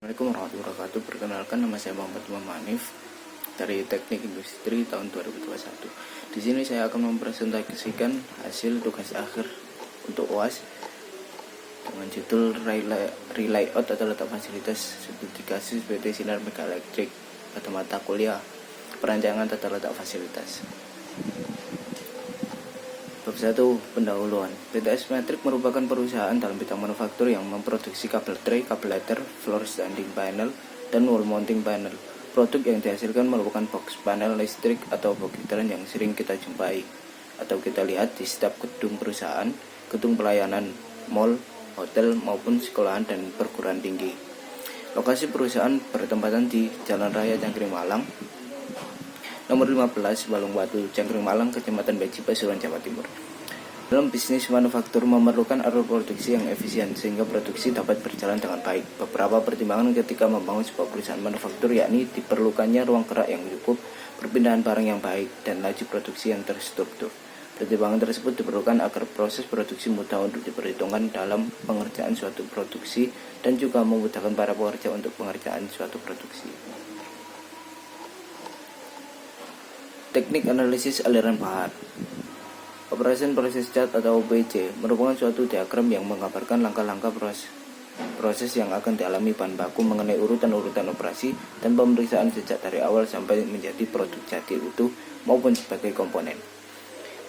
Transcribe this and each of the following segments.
Assalamualaikum warahmatullahi wabarakatuh. Perkenalkan, nama saya Muhammad Manif dari Teknik Industri tahun 2021. Di sini saya akan mempresentasikan hasil tugas akhir untuk UAS dengan judul Relayout atau letak fasilitas sertifikasi PT Sinar Mega Elektrik pada mata kuliah perancangan tata letak fasilitas. Bab 1. Pendahuluan. PT S-Matrix merupakan perusahaan dalam bidang manufaktur yang memproduksi kabel tray, kabel letter, floor standing panel, dan wall mounting panel. Produk yang dihasilkan merupakan box panel listrik atau box heater yang sering kita jumpai atau kita lihat di setiap gedung perusahaan, gedung pelayanan, mall, hotel, maupun sekolahan dan perguruan tinggi. Lokasi perusahaan bertempatan di Jalan Raya Cangkring Malang, nomor 15, Balong Batu, Cangkring Malang, Kecamatan Beji, Pasuruan, Jawa Timur. Dalam bisnis manufaktur memerlukan alur produksi yang efisien sehingga produksi dapat berjalan dengan baik. Beberapa pertimbangan ketika membangun sebuah perusahaan manufaktur yakni diperlukannya ruang gerak yang cukup, perpindahan barang yang baik, dan laju produksi yang terstruktur. Pertimbangan tersebut diperlukan agar proses produksi mudah untuk diperhitungkan dalam pengerjaan suatu produksi dan juga memudahkan para pekerja untuk pengerjaan suatu produksi. Teknik analisis aliran bahan. Operation Process Chart atau OPC merupakan suatu diagram yang menggambarkan langkah-langkah proses yang akan dialami bahan baku mengenai urutan-urutan operasi dan pemeriksaan sejak dari awal sampai menjadi produk jadi utuh maupun sebagai komponen.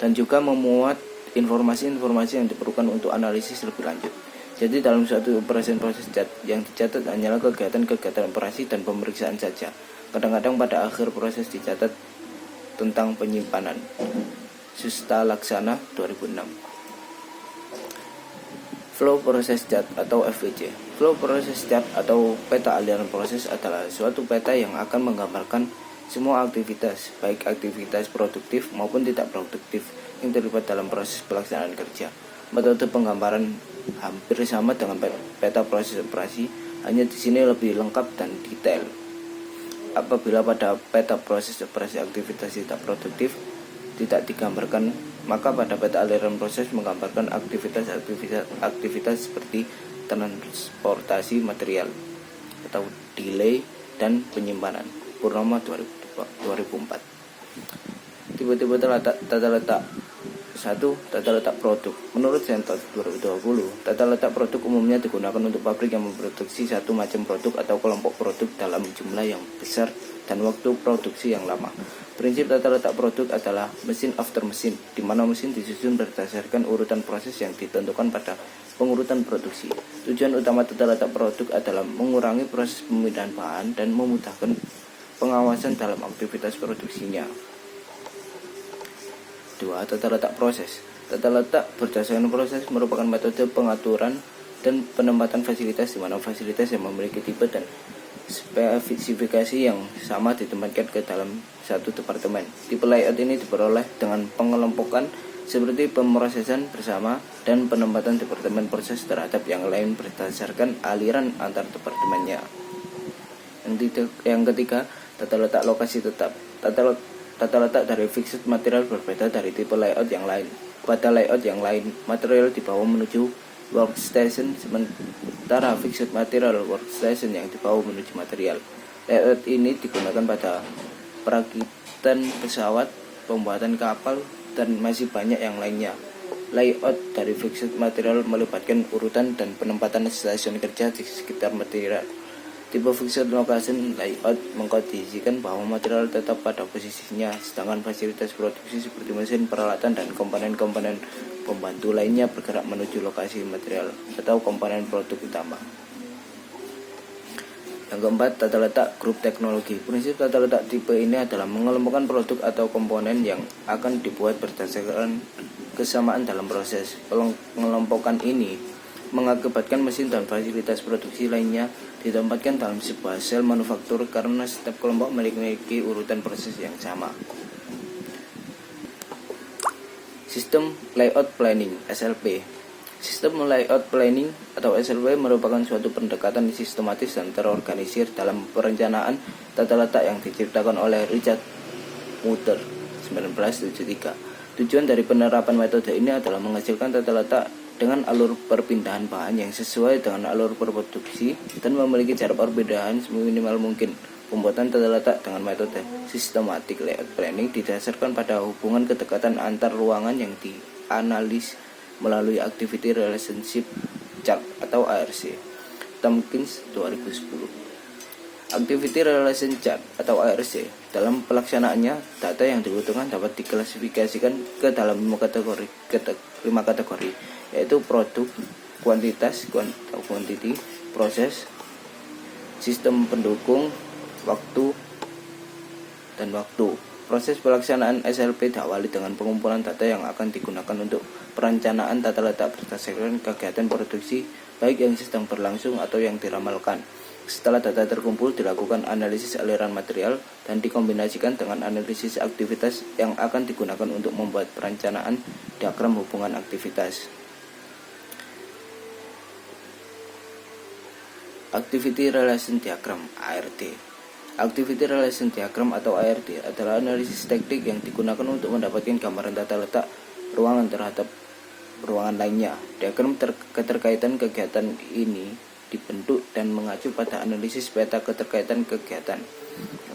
Dan juga memuat informasi-informasi yang diperlukan untuk analisis lebih lanjut. Jadi dalam suatu Operation Process Chart yang dicatat hanyalah kegiatan-kegiatan operasi dan pemeriksaan saja. Kadang-kadang pada akhir proses dicatat tentang penyimpanan. Susta Laksana 2006. Flow Process Chart atau FPC. Flow Process Chart atau peta aliran proses adalah suatu peta yang akan menggambarkan semua aktivitas, baik aktivitas produktif maupun tidak produktif yang terlibat dalam proses pelaksanaan kerja. Metode penggambaran hampir sama dengan peta proses operasi, hanya di sini lebih lengkap dan detail. Apabila pada peta proses operasi aktivitas tidak produktif tidak digambarkan, maka pada peta aliran proses menggambarkan aktivitas seperti transportasi material atau delay dan penyimpanan. Purnama 2004. Tipe-tipe tata letak. 1. Tata letak produk. Menurut Sentot 2020, tata letak produk umumnya digunakan untuk pabrik yang memproduksi satu macam produk atau kelompok produk dalam jumlah yang besar dan waktu produksi yang lama. Prinsip tata letak produk adalah mesin after mesin, di mana mesin disusun berdasarkan urutan proses yang ditentukan pada pengurutan produksi. Tujuan utama tata letak produk adalah mengurangi proses pemindahan bahan dan memudahkan pengawasan dalam aktivitas produksinya. 2. Tata letak proses. Tata letak berdasarkan proses merupakan metode pengaturan dan penempatan fasilitas di mana fasilitas yang memiliki tipe dan spesifikasi yang sama ditempatkan ke dalam satu departemen. Tipe layout ini diperoleh dengan pengelompokan seperti pemrosesan bersama dan penempatan departemen proses terhadap yang lain berdasarkan aliran antar departemennya. Yang ketiga, tata letak lokasi tetap. Tata letak dari fixed material berbeda dari tipe layout yang lain. Pada layout yang lain, material dibawa menuju workstation, sementara fixed material workstation yang dibawa menuju material. Layout ini digunakan pada perakitan pesawat, pembuatan kapal, dan masih banyak yang lainnya. Layout dari fixed material melibatkan urutan dan penempatan stasiun kerja di sekitar material. Tipe fixed location layout mengkondisikan bahwa material tetap pada posisinya, sedangkan fasilitas produksi seperti mesin, peralatan, dan komponen-komponen pembantu lainnya bergerak menuju lokasi material atau komponen produk utama. Yang keempat, tata letak grup teknologi. Prinsip tata letak tipe ini adalah mengelompokkan produk atau komponen yang akan dibuat berdasarkan kesamaan dalam proses. Pengelompokan ini mengakibatkan mesin dan fasilitas produksi lainnya ditempatkan dalam sebuah sel manufaktur karena setiap kelompok memiliki urutan proses yang sama. Sistem Layout Planning (SLP). Sistem Layout Planning atau SLP merupakan suatu pendekatan sistematis dan terorganisir dalam perencanaan tata letak yang diciptakan oleh Richard Mutter 1973. Tujuan dari penerapan metode ini adalah menghasilkan tata letak dengan alur perpindahan bahan yang sesuai dengan alur produksi dan memiliki jarak perpindahan seminimal mungkin. Pembuatan tata letak dengan metode systematic layout planning didasarkan pada hubungan kedekatan antar ruangan yang dianalis melalui Activity Relationship Chart atau ARC. Tompkins 2010. Activity Relation Chart atau ARC dalam pelaksanaannya, data yang dibutuhkan dapat diklasifikasikan ke dalam 5 kategori, yaitu produk, kuantitas atau quantity, proses, sistem pendukung, waktu, dan waktu. Proses pelaksanaan SLP diawali dengan pengumpulan data yang akan digunakan untuk perencanaan tata letak berdasarkan kegiatan produksi baik yang sedang berlangsung atau yang diramalkan. Setelah data terkumpul, dilakukan analisis aliran material dan dikombinasikan dengan analisis aktivitas yang akan digunakan untuk membuat perencanaan diagram hubungan aktivitas. Activity Relation Diagram (ARD). Activity Relation Diagram atau ARD adalah analisis teknik yang digunakan untuk mendapatkan gambaran tata letak ruangan terhadap ruangan lainnya. Diagram keterkaitan kegiatan ini dibentuk dan mengacu pada analisis peta keterkaitan kegiatan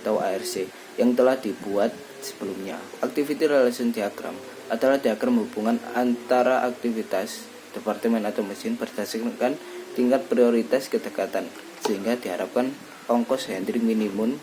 atau ARC yang telah dibuat sebelumnya. Activity Relation Diagram adalah diagram hubungan antara aktivitas, departemen atau mesin berdasarkan tingkat prioritas kedekatan, sehingga diharapkan ongkos handling minimum.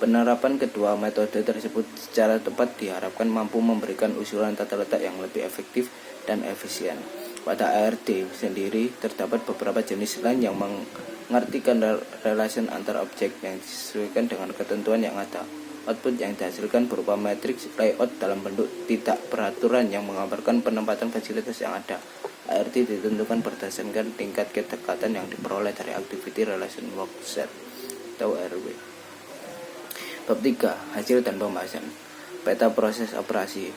Penerapan kedua metode tersebut secara tepat diharapkan mampu memberikan usulan tata letak yang lebih efektif dan efisien. Pada ARD sendiri terdapat beberapa jenis lain yang mengartikan relasi antara objek yang disesuaikan dengan ketentuan yang ada. Output yang dihasilkan berupa matriks layout dalam bentuk tidak peraturan yang menggambarkan penempatan fasilitas yang ada. ARD ditentukan berdasarkan tingkat kedekatan yang diperoleh dari Activity Relation Workset atau RW. Bab 3. Hasil dan pembahasan. Peta proses operasi.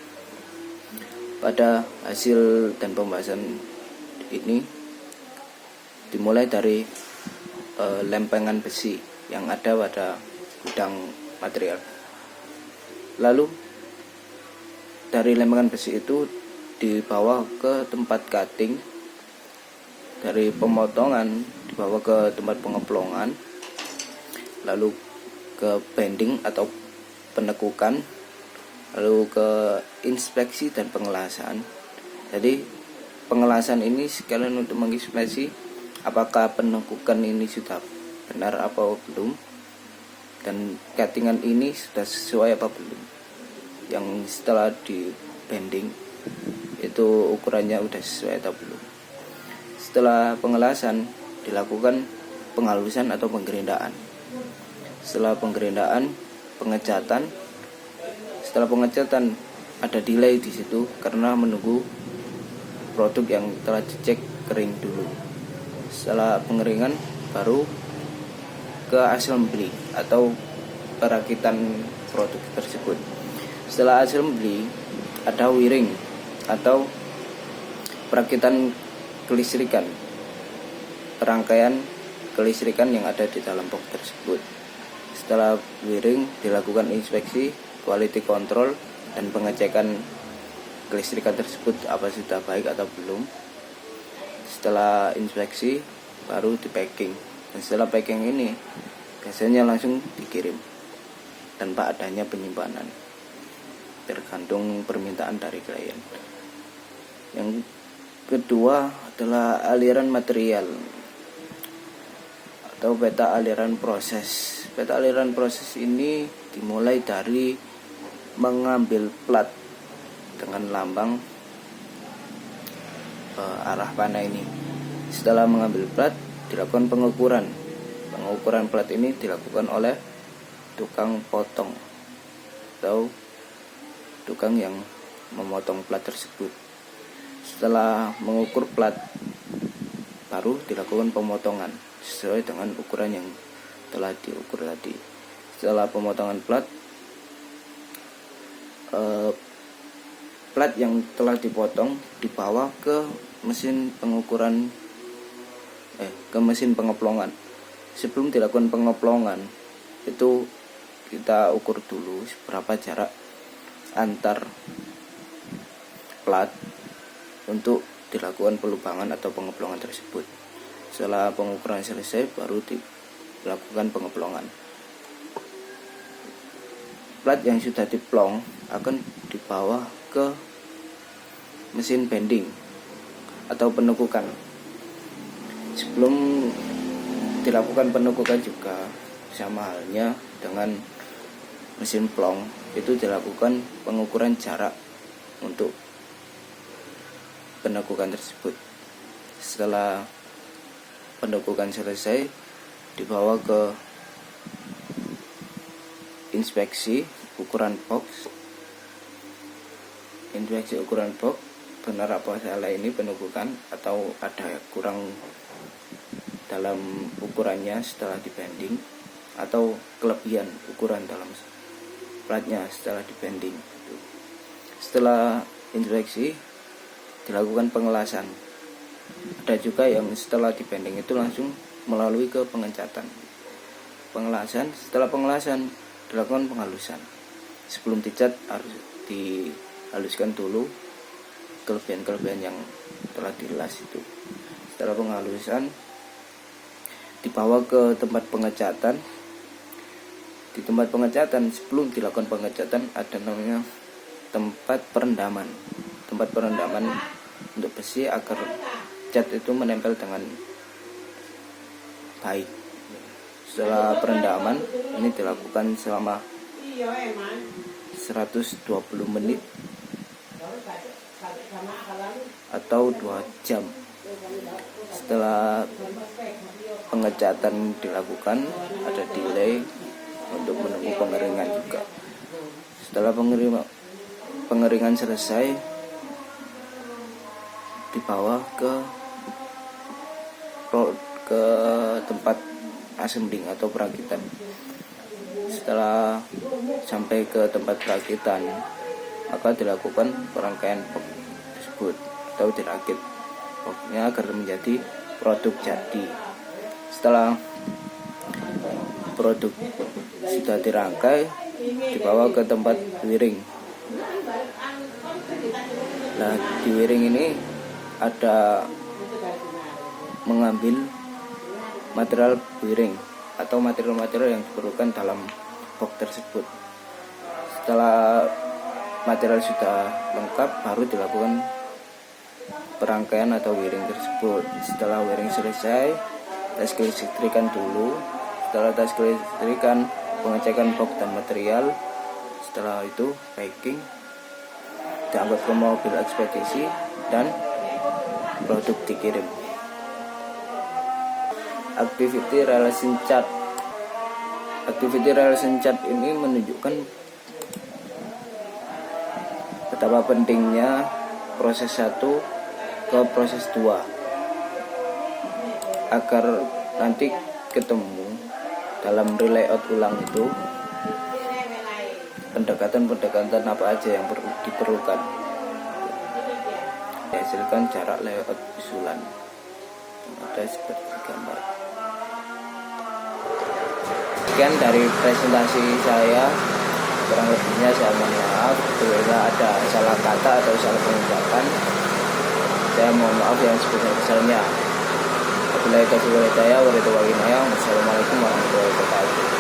Pada hasil dan pembahasan ini dimulai dari lempengan besi yang ada pada gudang material. Lalu dari lempengan besi itu dibawa ke tempat cutting, dari pemotongan dibawa ke tempat pengeplongan, lalu ke bending atau penekukan, lalu ke inspeksi dan pengelasan. Jadi pengelasan ini sekalian untuk menginspeksi apakah penekukan ini sudah benar apa belum, dan cuttingan ini sudah sesuai apa belum. Yang setelah di bending itu ukurannya sudah sesuai atau belum. Setelah pengelasan dilakukan penghalusan atau penggerindaan. Setelah penggerindaan, pengecatan. Setelah pengecatan ada delay di situ karena menunggu produk yang telah dicek kering dulu. Setelah pengeringan baru ke assembly atau perakitan produk tersebut. Setelah assembly ada wiring atau perakitan kelistrikan, rangkaian kelistrikan yang ada di dalam box tersebut. Setelah wiring dilakukan inspeksi, quality control, dan pengecekan kelistrikan tersebut apa sudah baik atau belum. Setelah inspeksi baru di packing, dan setelah packing ini biasanya langsung dikirim tanpa adanya penyimpanan, tergantung permintaan dari klien. Yang kedua adalah aliran material atau peta aliran proses. Peta aliran proses ini dimulai dari mengambil plat dengan lambang arah panah ini. Setelah mengambil plat dilakukan pengukuran. Pengukuran plat ini dilakukan oleh tukang potong atau tukang yang memotong plat tersebut. Setelah mengukur plat baru dilakukan pemotongan sesuai dengan ukuran yang telah diukur tadi. Setelah pemotongan plat, plat yang telah dipotong dibawa ke mesin pengukuran, ke mesin pengeplongan. Sebelum dilakukan pengeplongan itu kita ukur dulu berapa jarak antar plat untuk dilakukan pelubangan atau pengeplongan tersebut. Setelah pengukuran selesai baru dilakukan pengeplongan. Plat yang sudah diplong akan dibawa ke mesin bending atau penekukan. Sebelum dilakukan penekukan juga sama halnya dengan mesin plong, itu dilakukan pengukuran jarak untuk penekukan tersebut. Setelah penekukan selesai dibawa ke inspeksi ukuran box. Inspeksi ukuran box, benar apa salah ini penekukan atau ada kurang dalam ukurannya setelah dibanding, atau kelebihan ukuran dalam platnya setelah dibanding. Setelah inspeksi dilakukan pengelasan. Ada juga yang setelah dibanding itu langsung melalui ke pengecatan. Pengelasan, setelah pengelasan dilakukan penghalusan. Sebelum dicat harus dihaluskan dulu kelebihan-kelebihan yang telah dilas itu. Setelah penghalusan dibawa ke tempat pengecatan. Di tempat pengecatan, sebelum dilakukan pengecatan, ada namanya tempat perendaman. Tempat perendaman untuk besi agar cat itu menempel dengan baik. Setelah perendaman ini dilakukan selama 120 menit atau 2 jam. Setelah pengecatan dilakukan, ada delay untuk menunggu pengeringan juga. Setelah pengeringan selesai, dibawa ke tempat assembling atau perakitan. Setelah sampai ke tempat perakitan, maka dilakukan perangkaian box tersebut atau dirakit boxnya agar menjadi produk jadi. Setelah produk sudah dirangkai, dibawa ke tempat wiring. Nah, di wiring ini ada mengambil material wiring atau material-material yang diperlukan dalam box tersebut. Setelah material sudah lengkap, baru dilakukan perangkaian atau wiring tersebut. Setelah wiring selesai, tes kelistrikan dulu. Setelah tes kelistrikan, pengecekan box dan material. Setelah itu packing, diangkut ke mobil ekspedisi dan produk dikirim. Activity relation chart. Activity relation chart ini menunjukkan betapa pentingnya proses 1 ke proses 2 agar nanti ketemu dalam relayout ulang itu pendekatan-pendekatan apa aja yang diperlukan, dihasilkan jarak layout usulan ada seperti gambar. Sekian dari presentasi saya, kurang lebihnya saya mohon maaf bila ada salah kata atau salah pengucapan. Saya mohon maaf yang sebesar-besarnya. Wabillahi taufiq wal hidayah. Wassalamualaikum warahmatullahi wabarakatuh.